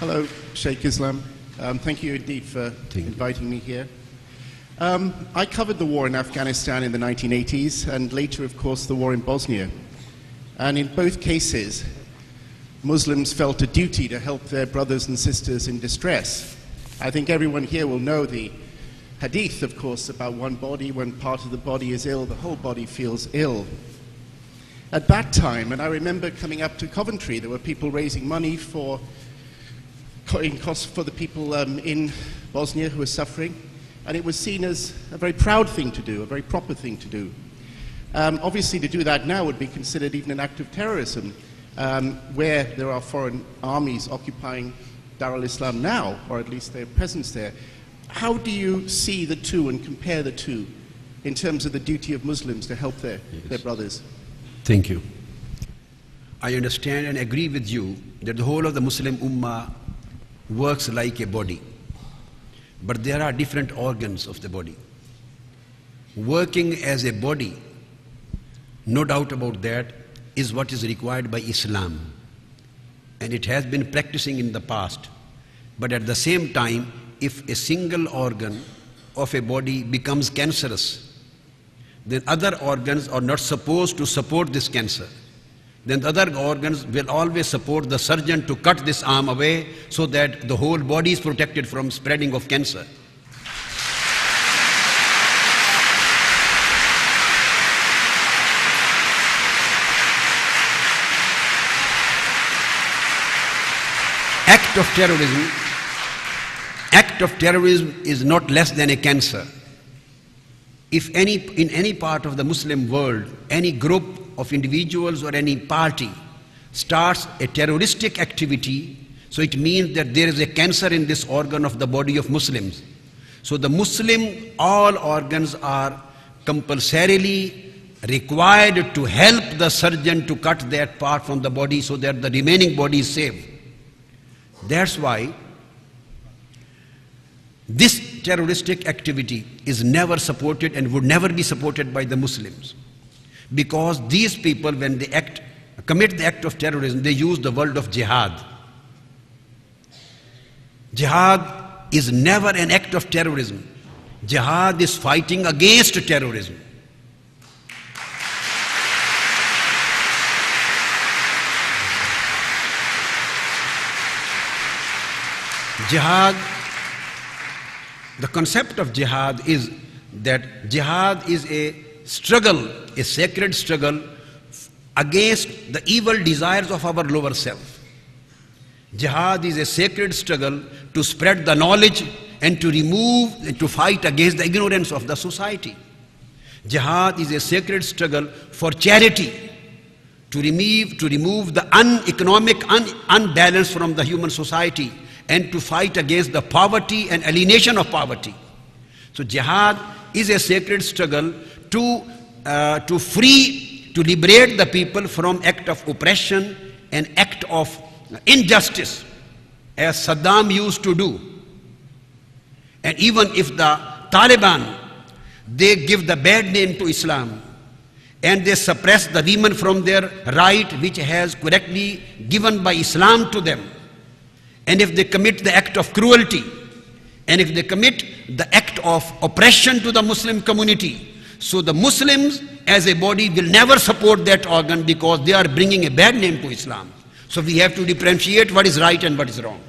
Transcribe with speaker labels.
Speaker 1: Hello, Sheikh Islam. Thank you indeed for inviting me here. I covered the war in Afghanistan in the 1980s and later, of course, the war in Bosnia. And in both cases, Muslims felt a duty to help their brothers and sisters in distress. I think everyone here will know the hadith, of course, about one body. When part of the body is ill, the whole body feels ill. At that time, and I remember coming up to Coventry, there were people raising money for the people in Bosnia who were suffering, and it was seen as a very proud thing to do, a very proper thing to do. Obviously, to do that now would be considered even an act of terrorism, where there are foreign armies occupying Dar al-Islam now, or at least their presence there. How do you see the two and compare the two in terms of the duty of Muslims to help their brothers?
Speaker 2: Thank you. I understand and agree with you that the whole of the Muslim Ummah works like a body. But there are different organs of the body. Working as a body, no doubt about that, is what is required by Islam. And it has been practicing in the past. But at the same time, if a single organ of a body becomes cancerous, then other organs are not supposed to support this cancer. Then the other organs will always support the surgeon to cut this arm away so that the whole body is protected from spreading of cancer. Act of terrorism is not less than a cancer. If in any part of the Muslim world, any group of individuals or any party starts a terroristic activity, so it means that there is a cancer in this organ of the body of Muslims. So the Muslim, all organs are compulsorily required to help the surgeon to cut that part from the body so that the remaining body is safe. That's why this terroristic activity is never supported and would never be supported by the Muslims. Because these people, when they commit the act of terrorism, they use the word of jihad. Jihad is never an act of terrorism. Jihad is fighting against terrorism. Jihad, the concept of jihad is that jihad is a struggle, a sacred struggle against the evil desires of our lower self. Jihad is a sacred struggle to spread the knowledge and to fight against the ignorance of the society. Jihad is a sacred struggle for charity, to remove the economic unbalance from the human society and to fight against the poverty and alienation of poverty. So jihad is a sacred struggle to liberate the people from act of oppression and act of injustice, as Saddam used to do. And even if the Taliban, they give the bad name to Islam and they suppress the women from their right which has correctly given by Islam to them, and if they commit the act of cruelty, and if they commit the act of oppression to the Muslim community, so the Muslims as a body will never support that organ because they are bringing a bad name to Islam. So we have to differentiate what is right and what is wrong.